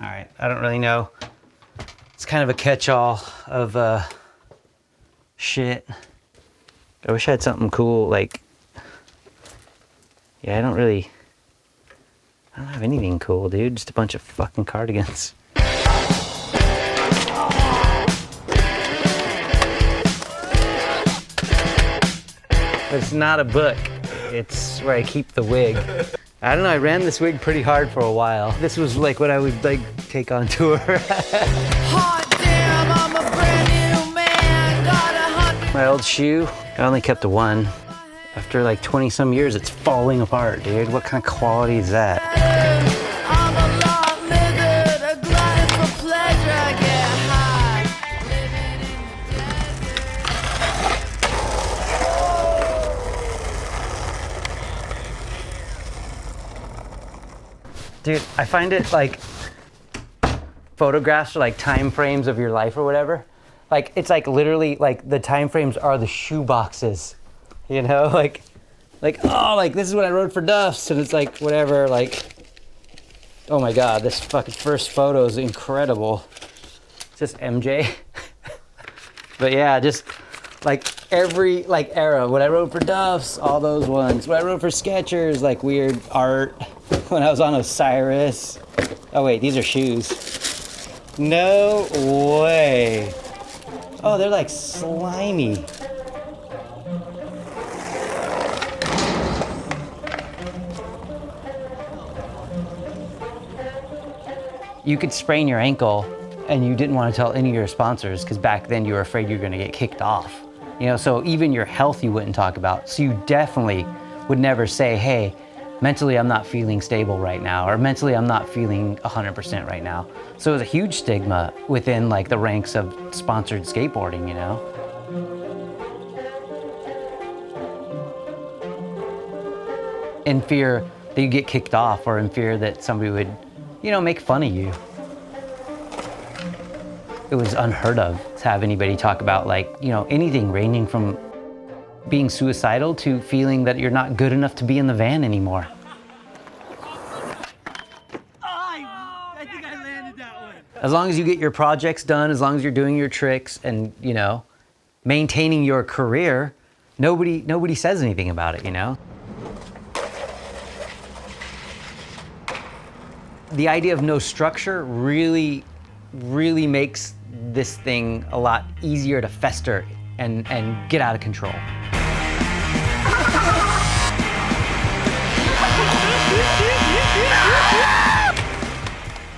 right, I don't really know. It's kind of a catch-all of shit. I wish I had something cool, like, yeah, I don't have anything cool, dude. Just a bunch of fucking cardigans. But it's not a book. It's where I keep the wig. I don't know, I ran this wig pretty hard for a while. This was like what I would like take on tour. Hot damn, I'm a brand new man, got 100. My old shoe, I only kept the one. After like 20 some years, it's falling apart, dude. What kind of quality is that? I'm a long lizard, a glutton for pleasure, I get high. Dude, I find it like photographs are like time frames of your life or whatever. Like it's like literally like the time frames are the shoe boxes. You know, like, oh, like this is what I wrote for Duff's, and it's like, whatever, like, oh my God, this fucking first photo is incredible. It's just MJ. But yeah, just like every, like, era, what I wrote for Duff's, all those ones. What I wrote for Skechers, like weird art. When I was on Osiris. Oh wait, these are shoes. No way. Oh, they're like slimy. You could sprain your ankle and you didn't want to tell any of your sponsors because back then you were afraid you were going to get kicked off. You know, so even your health you wouldn't talk about. So you definitely would never say, hey, mentally I'm not feeling stable right now, or mentally I'm not feeling 100% right now. So it was a huge stigma within like the ranks of sponsored skateboarding, you know? In fear that you get kicked off, or in fear that somebody would, you know, make fun of you. It was unheard of to have anybody talk about like, you know, anything ranging from being suicidal to feeling that you're not good enough to be in the van anymore. I think I landed that one. As long as you get your projects done, as long as you're doing your tricks and, you know, maintaining your career, nobody says anything about it, you know? The idea of no structure really makes this thing a lot easier to fester and get out of control.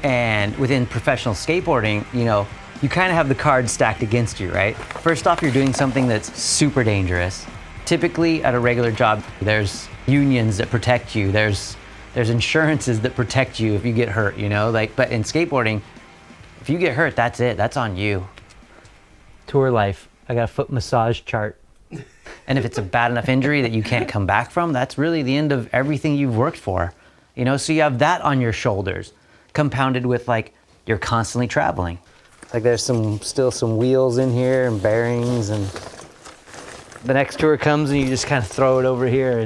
And within professional skateboarding, you know, you kind of have the cards stacked against you, right? First off, you're doing something that's super dangerous. Typically at a regular job, there's unions that protect you. There's insurances that protect you if you get hurt, you know? Like, but in skateboarding, if you get hurt, that's it, that's on you. Tour life, I got a foot massage chart. And if it's a bad enough injury that you can't come back from, that's really the end of everything you've worked for. You know, so you have that on your shoulders, compounded with like, you're constantly traveling. Like there's still some wheels in here and bearings, and the next tour comes and you just kind of throw it over here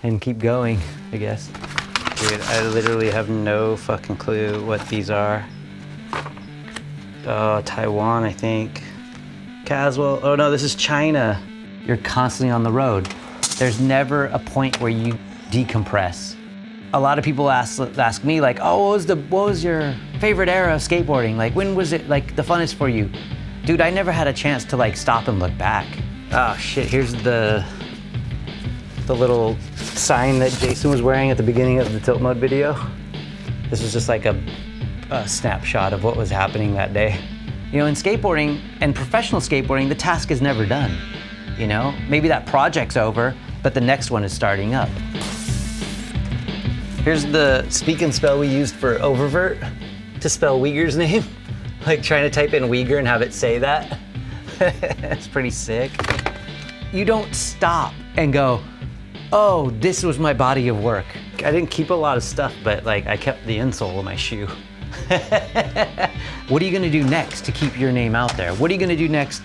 and keep going, I guess. Dude, I literally have no fucking clue what these are. Taiwan, I think. Caswell, oh no, this is China. You're constantly on the road. There's never a point where you decompress. A lot of people ask me like, oh, what was your favorite era of skateboarding? Like, when was it like the funnest for you? Dude, I never had a chance to like stop and look back. Oh shit, here's the little sign that Jason was wearing at the beginning of the Tilt Mode video. This is just like a snapshot of what was happening that day. You know, in skateboarding and professional skateboarding, the task is never done. You know, maybe that project's over, but the next one is starting up. Here's the speak and spell we used for Oververt to spell Uyghur's name. Like trying to type in Uyghur and have it say that. It's pretty sick. You don't stop and go, oh, this was my body of work. I didn't keep a lot of stuff, but like I kept the insole of my shoe. What are you gonna do next to keep your name out there? What are you gonna do next,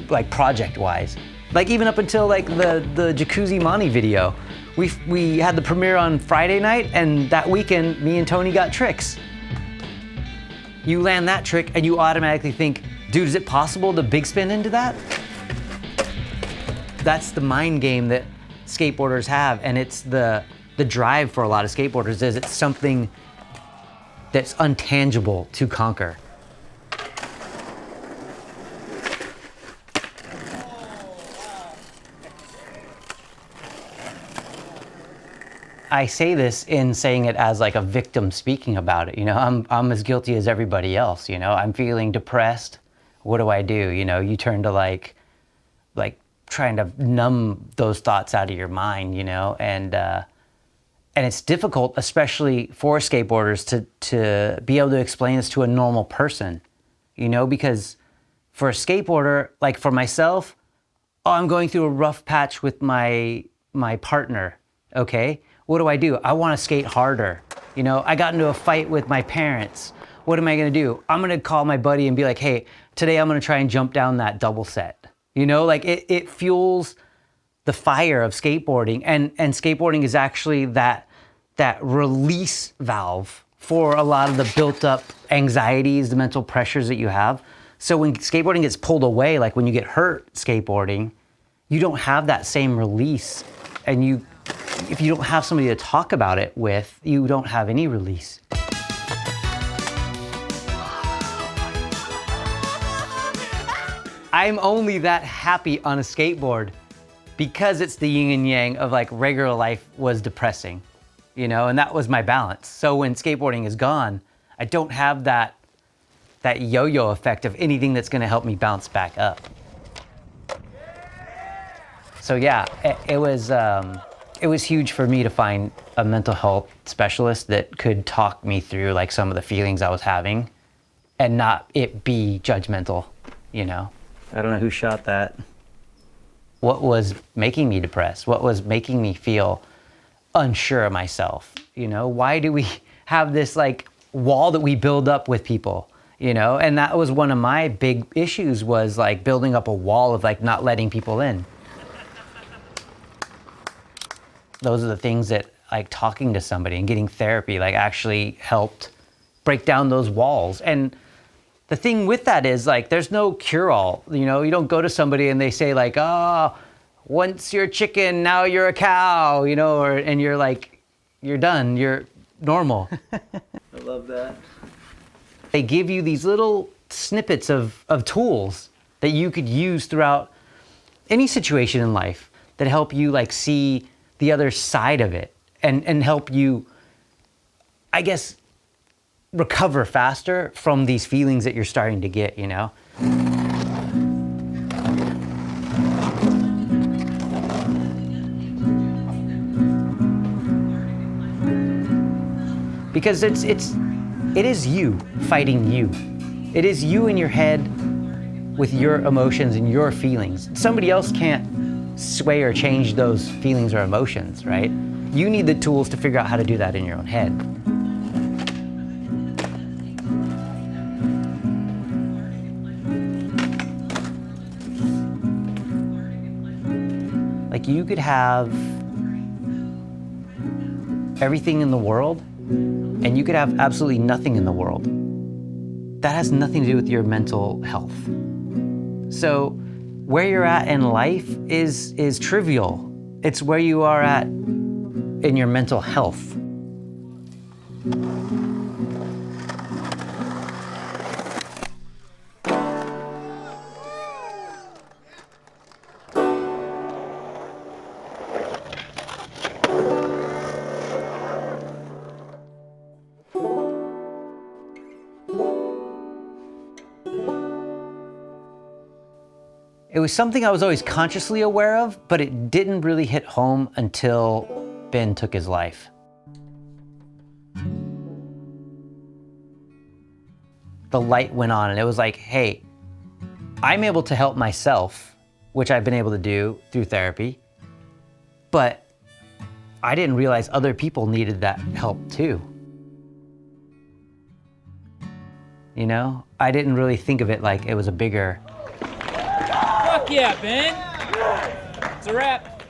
like project-wise? Like even up until like the Jacuzzi Monty video. We had the premiere on Friday night, and that weekend, me and Tony got tricks. You land that trick and you automatically think, dude, is it possible to big spin into that? That's the mind game that skateboarders have, and it's the drive for a lot of skateboarders is it's something that's untangible to conquer. I say this in saying it as like a victim speaking about it. You know, I'm as guilty as everybody else. You know, I'm feeling depressed. What do I do? You know, you turn to like trying to numb those thoughts out of your mind. You know, and it's difficult, especially for skateboarders, to be able to explain this to a normal person. You know, because for a skateboarder, like for myself, oh, I'm going through a rough patch with my partner. Okay. What do? I want to skate harder. You know, I got into a fight with my parents. What am I going to do? I'm going to call my buddy and be like, hey, today I'm going to try and jump down that double set. You know, like it fuels the fire of skateboarding. And skateboarding is actually that release valve for a lot of the built up anxieties, the mental pressures that you have. So when skateboarding gets pulled away, like when you get hurt skateboarding, you don't have that same release. And if you don't have somebody to talk about it with, you don't have any release. I'm only that happy on a skateboard because it's the yin and yang of like regular life was depressing, you know, and that was my balance. So when skateboarding is gone, I don't have that yo-yo effect of anything that's gonna help me bounce back up. So yeah, it was huge for me to find a mental health specialist that could talk me through like some of the feelings I was having and not it be judgmental, you know? I don't know who shot that. What was making me depressed? What was making me feel unsure of myself? You know, why do we have this like wall that we build up with people, you know? And that was one of my big issues was like building up a wall of like not letting people in. Those are the things that like talking to somebody and getting therapy like actually helped break down those walls. And the thing with that is like, there's no cure-all, you know, you don't go to somebody and they say like, oh, once you're a chicken, now you're a cow, you know, and you're like, you're done, you're normal. I love that. They give you these little snippets of tools that you could use throughout any situation in life that help you like see the other side of it and help you, I guess, recover faster from these feelings that you're starting to get, you know? Because it is you fighting you. It is you in your head with your emotions and your feelings. Somebody else can't sway or change those feelings or emotions, right? You need the tools to figure out how to do that in your own head. Like you could have everything in the world and you could have absolutely nothing in the world. That has nothing to do with your mental health. So where you're at in life is trivial. It's where you are at in your mental health. It was something I was always consciously aware of, but it didn't really hit home until Ben took his life. The light went on and it was like, hey, I'm able to help myself, which I've been able to do through therapy, but I didn't realize other people needed that help too. You know, I didn't really think of it like it was a bigger... Yeah, Ben. It's a wrap.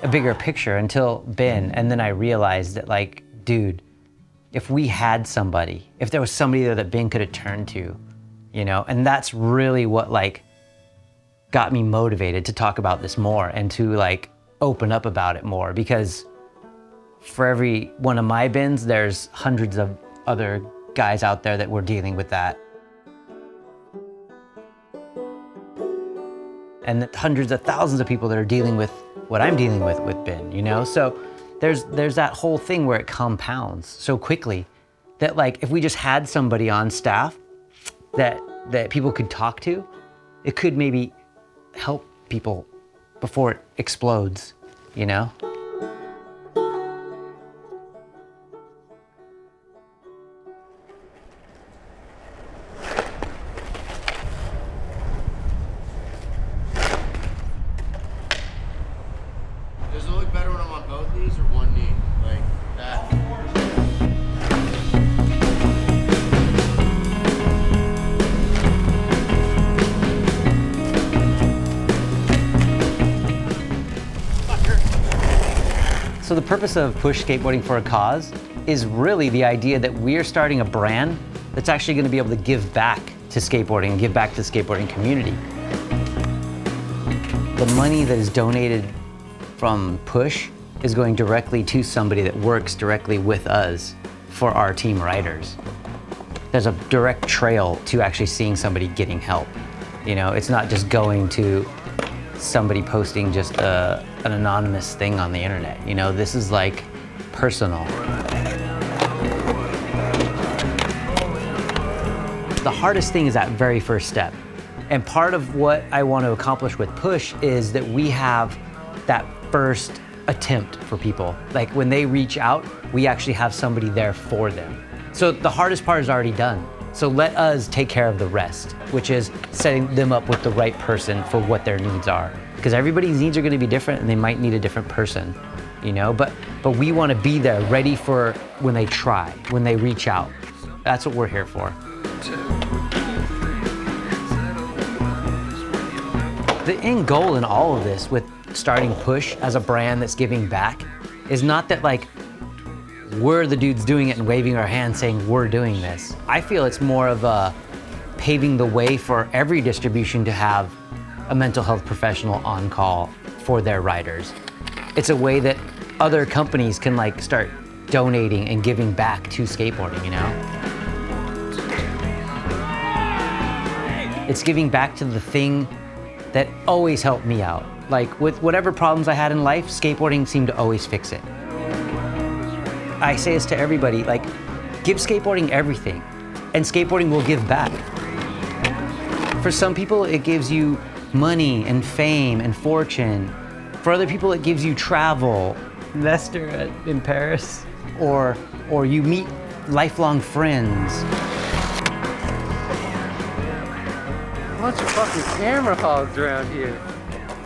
A bigger picture until Ben, and then I realized that like, dude, if we had somebody, if there was somebody there that Ben could have turned to, you know? And that's really what like got me motivated to talk about this more and to like open up about it more, because for every one of my bins, there's hundreds of other guys out there that were dealing with that. And hundreds of thousands of people that are dealing with what I'm dealing with Ben, you know? So there's that whole thing where it compounds so quickly that like, if we just had somebody on staff that people could talk to, it could maybe help people before it explodes, you know? Does it look better when I'm on both knees or one knee? Like that? So the purpose of Push Skateboarding for a Cause is really the idea that we're starting a brand that's actually going to be able to give back to skateboarding and give back to the skateboarding community. The money that is donated from Push is going directly to somebody that works directly with us for our team riders. There's a direct trail to actually seeing somebody getting help. You know, it's not just going to somebody posting just an anonymous thing on the internet. You know, this is like personal. The hardest thing is that very first step. And part of what I want to accomplish with Push is that we have that first attempt for people. Like when they reach out, we actually have somebody there for them. So the hardest part is already done. So let us take care of the rest, which is setting them up with the right person for what their needs are. Because everybody's needs are going to be different and they might need a different person, you know? But we want to be there ready for when they try, when they reach out. That's what we're here for. The end goal in all of this with starting Push as a brand that's giving back is not that like we're the dudes doing it and waving our hands saying we're doing this. I feel it's more of a paving the way for every distribution to have a mental health professional on call for their riders. It's a way that other companies can like start donating and giving back to skateboarding, you know? It's giving back to the thing that always helped me out. Like with whatever problems I had in life, skateboarding seemed to always fix it. I say this to everybody, like, give skateboarding everything, and skateboarding will give back. For some people, it gives you money and fame and fortune. For other people, it gives you travel, Lester in Paris, or you meet lifelong friends. A bunch of fucking camera hogs around here.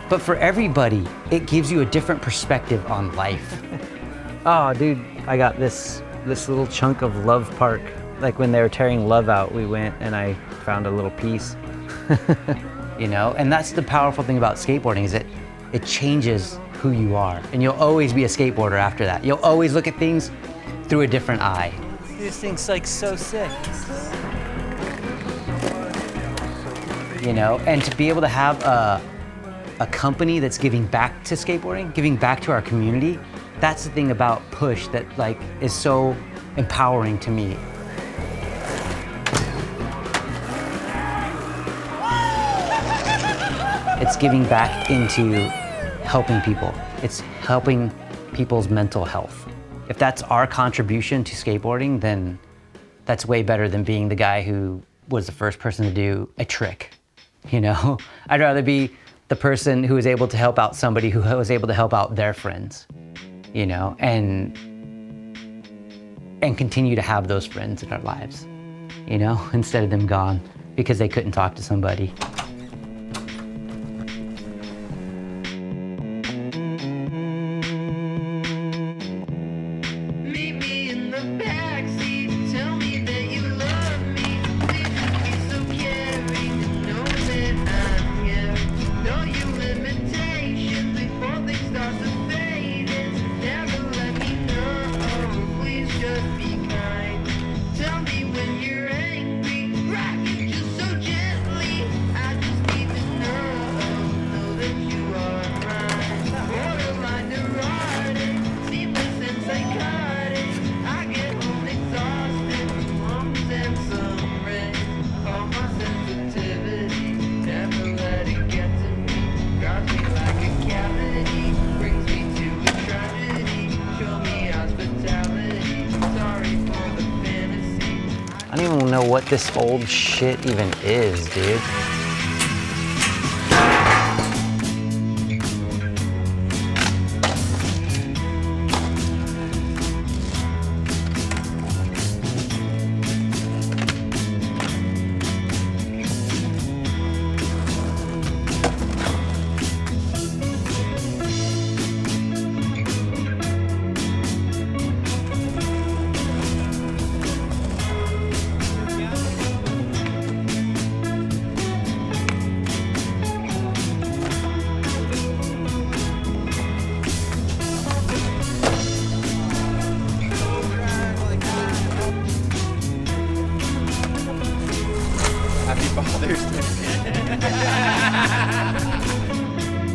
But for everybody, it gives you a different perspective on life. Oh, dude, I got this little chunk of Love Park. Like when they were tearing Love out, we went and I found a little piece. You know, and that's the powerful thing about skateboarding is that it changes who you are. And you'll always be a skateboarder after that. You'll always look at things through a different eye. This thing's like so sick. You know, and to be able to have a company that's giving back to skateboarding, giving back to our community, that's the thing about Push that like is so empowering to me. It's giving back into helping people. It's helping people's mental health. If that's our contribution to skateboarding, then that's way better than being the guy who was the first person to do a trick, you know? I'd rather be the person who was able to help out somebody who was able to help out their friends, you know, and continue to have those friends in our lives, you know, instead of them gone because they couldn't talk to somebody. Never let me know, please just be kind. even know what this old shit even is, dude.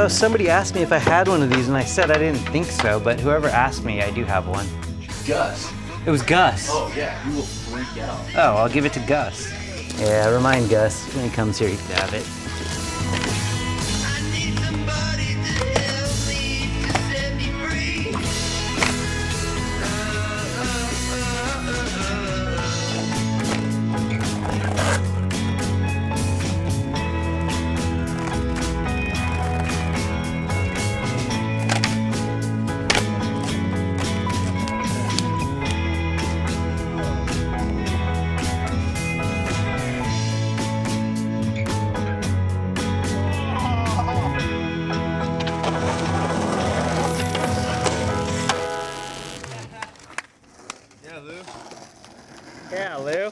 Oh, somebody asked me if I had one of these, and I said I didn't think so, but whoever asked me, I do have one. Gus. It was Gus. Oh yeah, you will freak out. Oh, I'll give it to Gus. Yeah, remind Gus when he comes here, he can have it. Yeah, Lou.